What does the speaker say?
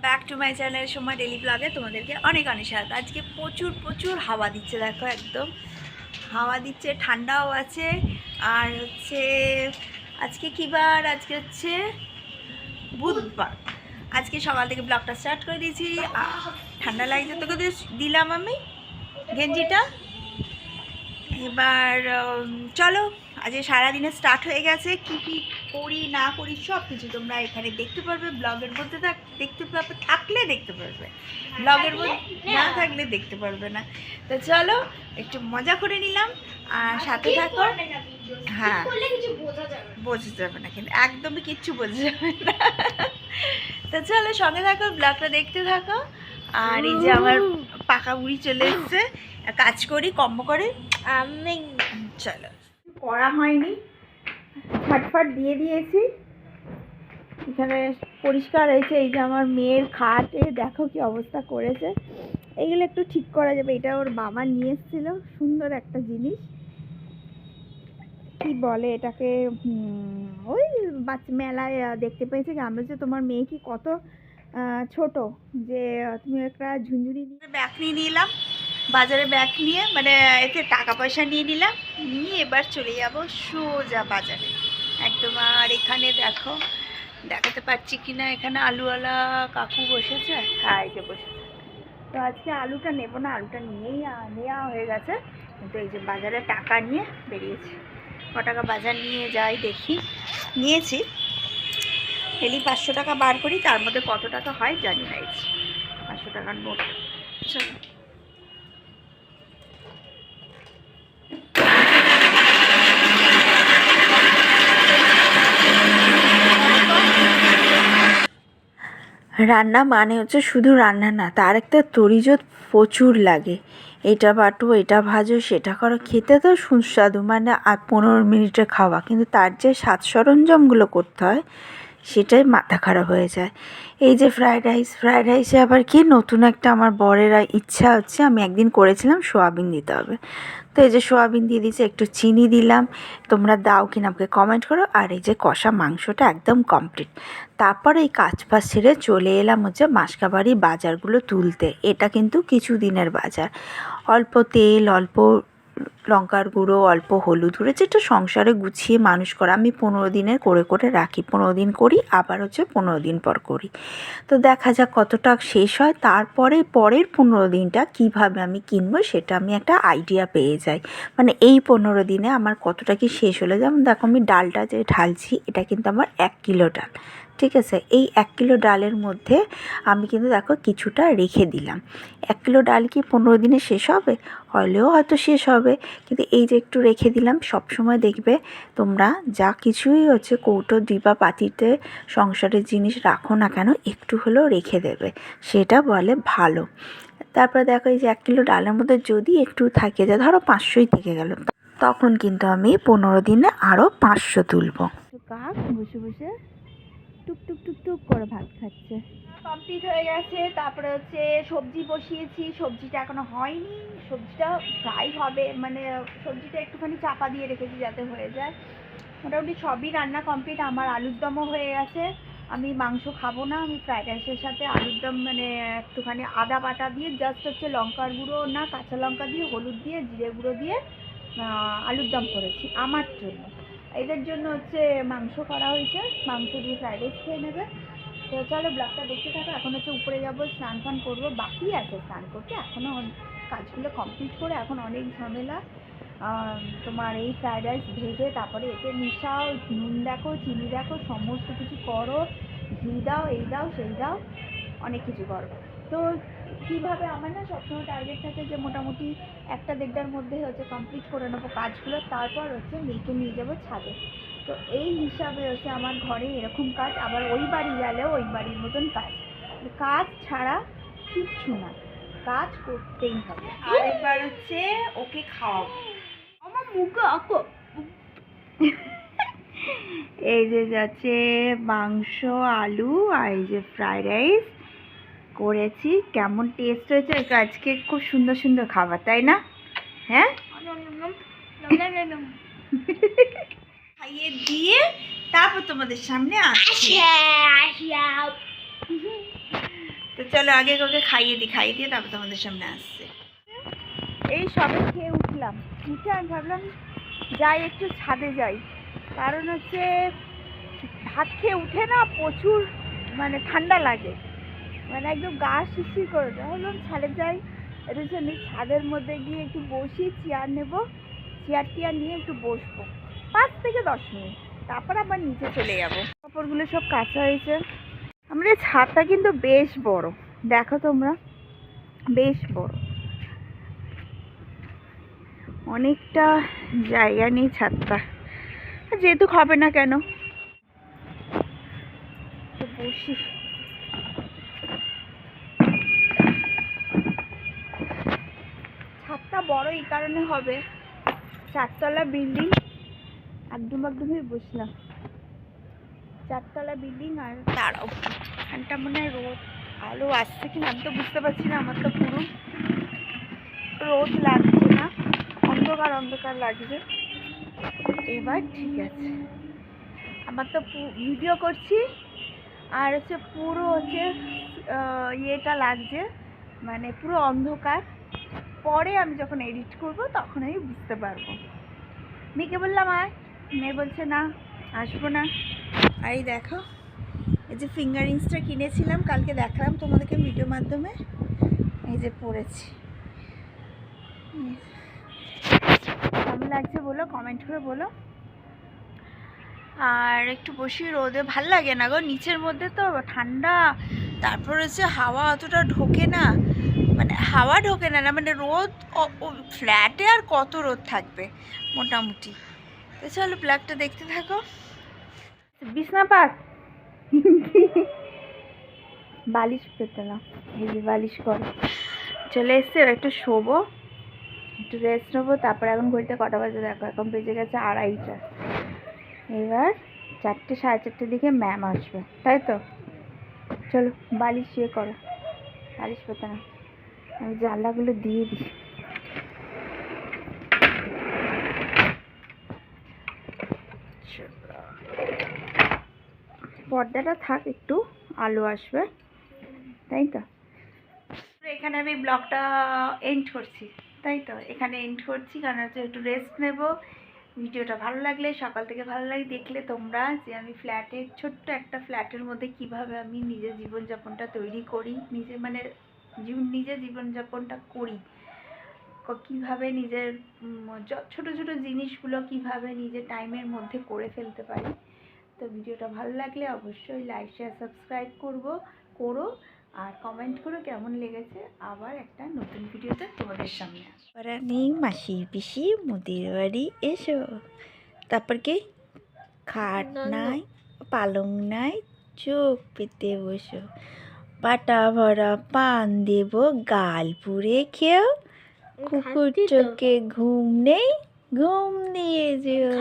Back to my channel সময় daily ব্লগে তোমাদেরকে অনেক অনেক স্বাগত। আজকে প্রচুর প্রচুর হাওয়া দিচ্ছে, দেখো একদম হাওয়া দিচ্ছে, ঠান্ডাও আছে। আর হচ্ছে আজকে কী বার? আজকে হচ্ছে বুধবার। আজকে সকাল থেকে ব্লগটা স্টার্ট করে দিয়েছি। ঠান্ডা লাগছে তোকে দিলাম আমি গেঞ্জিটা। এবার চলো, আজকে সারাদিনে স্টার্ট হয়ে গেছে। কি কি করি না করি সব কিছু তোমরা এখানে দেখতে পারবে, ব্লগের মধ্যে দেখতে পারবে, থাকলে দেখতে পারবে, ব্লগের মধ্যে না থাকলে দেখতে পারবে না। তো চলো একটু মজা করে নিলাম আর সাথে থাকো। হ্যাঁ, বোঝা যাবে না, কিন্তু একদমই কিচ্ছু বোঝা যাবে না। তো চলো সঙ্গে থাকো, ব্লগটা দেখতে থাকো। আর এই যে আমার পাকা বুড়ি চলে এসছে, কাজ করি কম্ম করে আমি। চলো, করা হয়নি, ফাটফাট দিয়ে দিয়েছি। এখানে পরিষ্কার হয়েছে। এই যে আমার মেয়ের খাটে দেখো কি অবস্থা করেছে। এইগুলো একটু ঠিক করা যাবে। এটা ওর বাবা নিয়ে এসেছিল, সুন্দর একটা জিনিস, কি বলে এটাকে, ওই বাচ্চা মেলায় দেখতে পেয়েছে কি। আমরা যে তোমার মেয়ে কি কত ছোট, যে তুমি একটা ঝুনঝুনি নিয়ে ব্যাগ নিয়ে নিলাম, বাজারে ব্যাগ নিয়ে, মানে এতে টাকা পয়সা নিয়ে নিলাম, নিয়ে এবার চলে যাব সোজা বাজারে একদম। আর এখানে দেখো, দেখাতে পারছি কি না, এখানে আলুওয়ালা কাকু বসেছে। হ্যাঁ, এই যে বসেছে। তো আজকে আলুটা নেব না, আলুটা নিয়েই নেওয়া হয়ে গেছে, কিন্তু এই যে বাজারে টাকা নিয়ে বেরিয়েছি। ক টাকা বাজার নিয়ে যাই দেখি। নিয়েছি ডেলি 500 টাকা বার করি, তার মধ্যে কত টাকা হয় জানি না। এই 500 টাকার নোট। চলো, রান্না মানে হচ্ছে শুধু রান্না না, তার একটা তরিজোত প্রচুর লাগে। এটা বাটো, এটা ভাজো, সেটা করো, খেতে তো সুস্বাদু, মানে 15 মিনিটে খাওয়া, কিন্তু তার যে সাজ সরঞ্জামগুলো করতে হয় সেটাই মাথা খারাপ হয়ে যায়। এই যে ফ্রায়েড রাইসে আবার কি নতুন একটা আমার বরের ইচ্ছা হচ্ছে, আমি একদিন করেছিলাম সোয়াবিন দিতে হবে। তো এই যে সোয়াবিন দিয়ে দিয়েছি, একটু চিনি দিলাম, তোমরা দাও কিনা আমাকে কমেন্ট করো। আর এই যে কষা মাংসটা একদম কমপ্লিট। তারপরে এই কাজ ফাজ সেরে চলে এলাম হচ্ছে মাসকাবাড়ি বাজারগুলো তুলতে। এটা কিন্তু কিছু দিনের বাজার, অল্প তেল, অল্প লঙ্কার গুঁড়ো, অল্প হলুদ গুঁড়ো, যেটা সংসারে গুছিয়ে মানুষ করা। আমি 15 দিনের করে করে রাখি, 15 দিন করি, আবার হচ্ছে 15 দিন পর করি। তো দেখা যাক কতটা শেষ হয়, তারপরে পরের 15 দিনটা কীভাবে আমি কিনবো সেটা আমি একটা আইডিয়া পেয়ে যাই। মানে এই 15 দিনে আমার কতটা কি শেষ হলো। যেমন দেখো, আমি ডালটা যে ঢালছি, এটা কিন্তু আমার 1 কিলো ডাল, ঠিক আছে। এই 1 কিলো ডালের মধ্যে আমি কিন্তু দেখো কিছুটা রেখে দিলাম। 1 কিলো ডাল কি 15 দিনে শেষ হবে? হলেও হয়তো শেষ হবে, কিন্তু এই যে একটু রেখে দিলাম। সবসময় দেখবে তোমরা যা কিছুই হচ্ছে কৌটো ডিবা পাতিতে সংসারের জিনিস রাখো না কেন, একটু হলেও রেখে দেবে, সেটা বলে ভালো। তারপরে দেখো, এই যে 1 কিলো ডালের মধ্যে যদি একটু থাকে, যে ধরো 500ই থেকে গেল, তখন কিন্তু আমি 15 দিনে আরও 500 তুলব। কাক বসে বসে টুক টুক টুক টুক করে ভাত খাচ্ছে। কমপ্লিট হয়ে গেছে। তারপরে হচ্ছে সবজি বসিয়েছি, সবজিটা এখনো হয়নি, সবজিটা ফ্রাই হবে, মানে সবজিটা একটুখানি চাপা দিয়ে রেখেছি যাতে হয়ে যায়। মোটামুটি সবই রান্না কমপ্লিট। আমার আলুর দমও হয়ে গেছে। আমি মাংস খাবো না, আমি ফ্রাইড রাইসের সাথে আলুর দম, মানে একটুখানি আদা বাটা দিয়ে, জাস্ট হচ্ছে লঙ্কার গুঁড়ো না কাঁচা লঙ্কা দিয়ে, হলুদ দিয়ে, জিরে গুঁড়ো দিয়ে আলুর দম করেছি আমার জন্য। এদের জন্য হচ্ছে মাংস করা হয়েছে, মাংস দিয়ে ফ্রাইড রাইস খেয়ে নেবে। তো চলো ব্লগটা দেখতে থাকো। এখন হচ্ছে উপরে যাবো, স্নান ফান করবো, বাকি আছে স্নান করতে এখনও, কাজগুলো কমপ্লিট করে। এখন অনেক ঝামেলা, তোমার এই ফ্রাইড রাইস ভেজে তারপরে এতে মিশাও, নুন দেখো, চিনি দেখো, সমস্ত কিছু করো, ঘি দাও, এই দাও সেই দাও, অনেক কিছু করো। তো কীভাবে আমার না সবসময় টার্গেট থাকে যে মোটামুটি 1-1.5টার মধ্যে হচ্ছে কমপ্লিট করে নেবো কাজগুলো, তারপর হচ্ছে মেয়েকে নিয়ে যাবো ছাদে। তো এই হিসাবে হচ্ছে আমার ঘরে এরকম কাজ, আবার ওই বাড়ি গেলেও ওই বাড়ির মতন কাজ, কাজ ছাড়া কিচ্ছু না, কাজ করতেই হবে। আর এবার হচ্ছে ওকে খাওয়াবো, আমার মুখে আঁকো। এই যে যাচ্ছে মাংস, আলু, আর এই যে ফ্রাইড রাইস করেছি। কেমন টেস্ট হয়েছে আজকে? খুব সুন্দর সুন্দর খাবার, তাই না? হ্যাঁ, খাইয়ে দিয়ে তারপর তোমাদের সামনে আসছি। চলো আগে ওকে খাইয়ে দিয়ে তারপর তোমাদের সামনে আসছে। এই সবে খেয়ে উঠলাম, উঠে আমি ভাবলাম যাই একটু ছাদে যাই, কারণ হচ্ছে ভাত খেয়ে উঠে না প্রচুর মানে ঠান্ডা লাগে, মানে একদম গা শিরশির করে দেয়। ভাবলাম ছাদে যাই, একটু ছাদের মধ্যে গিয়ে একটু বসি, চেয়ার নেব, চেয়ার টিয়ার নিয়ে একটু বসবো 5 থেকে 10 মিনিট, তারপর আবার নিচে চলে যাবো। কাপড়গুলো সব কাঁচা হয়েছে। আমাদের ছাদটা কিন্তু বেশ বড়, দেখো তোমরা, বেশ বড়, অনেকটা জায়গা নেই ছাদটা, যেহেতু হবে না কেন তো বসি। ছাদটা বড় এই কারণে হবে, 4তলা বিল্ডিং, একদম বসলাম 4তলা বিল্ডিং। আর দাঁড়াও, এখানটা মনে হয় রোদ আলো আসছে কিনা আমি তো বুঝতে পারছি না, আমার তো পুরো রোদ লাগছে না, অন্ধকার লাগছে। এবার ঠিক আছে, আমার তো ভিডিও করছি আর হচ্ছে পুরো হচ্ছে ইয়েটা লাগছে, মানে পুরো অন্ধকার। পরে আমি যখন এডিট করব তখন আমি বুঝতে পারবো। মেয়েকে বললাম আয়, মেয়ে বলছে না আসবো না। আর এই দেখো, এই যে ফিঙ্গারিংসটা কিনেছিলাম, কালকে দেখালাম তোমাদেরকে ভিডিও মাধ্যমে, এই যে পরেছি। কেমন লাগছে বলো, কমেন্ট করে বলো। আর একটু বসি রোদে, ভাল লাগে না গো, নিচের মধ্যে তো ঠান্ডা, তারপর হচ্ছে হাওয়া অতটা ঢোকে না, মানে হাওয়া ঢোকে না, মানে রোদ, ফ্ল্যাটে আর কত রোদ থাকবে মোটামুটি। তো চলো ব্লগটা দেখতে থাকো। বিছনা পাক বালিশ পেতে না, এই যে বালিশ করো, চলে এসছে, একটু শোবো, একটু রেস্ট নেবো, তারপর এখন ঘড়িতে কটা বাজে দেখো, এখন বেজে গেছে 2:30। এবার 4টে 4:30 দিকে ম্যাম আসবে, তাই তো। চলো বালিশ ইয়ে করো, বালিশ পেতে না, আমি জানলাগুলো দিয়ে দিই। পর্দাটা থাক, একটু আলো আসবে, তাই তো। এখানে আমি ব্লগটা এন্ড করছি, তাই তো, এখানে এন্ড করছি, কারণ হচ্ছে একটু রেস্ট নেব। ভিডিওটা ভালো লাগলে, সকাল থেকে ভালো লাগে দেখলে তোমরা, যে আমি ছোট্ট একটা ফ্ল্যাটের মধ্যে কিভাবে আমি নিজের জীবনযাপনটা তৈরি করি, নিজের জীবনযাপনটা করি, কিভাবে নিজের ছোট ছোট জিনিসগুলো কিভাবে নিজের টাইমের মধ্যে করে ফেলতে পারি। তো ভিডিওটা ভালো লাগলে অবশ্যই লাইক শেয়ার সাবস্ক্রাইব করো, আর কমেন্ট করো কেমন লেগেছে। আবার একটা নতুন ভিডিওতে তোমাদের সামনে আসবো। নেই মাসির পিসি মুদির বাড়ি এসো, তারপর কি খাট নাই, পালং নাই, চোখ পেতে বসো, পাটা ভরা পান দেব, গাল পুড়ে খেও, কুকুর চোখে ঘুম নেই, ঘুম দিয়ে যেও।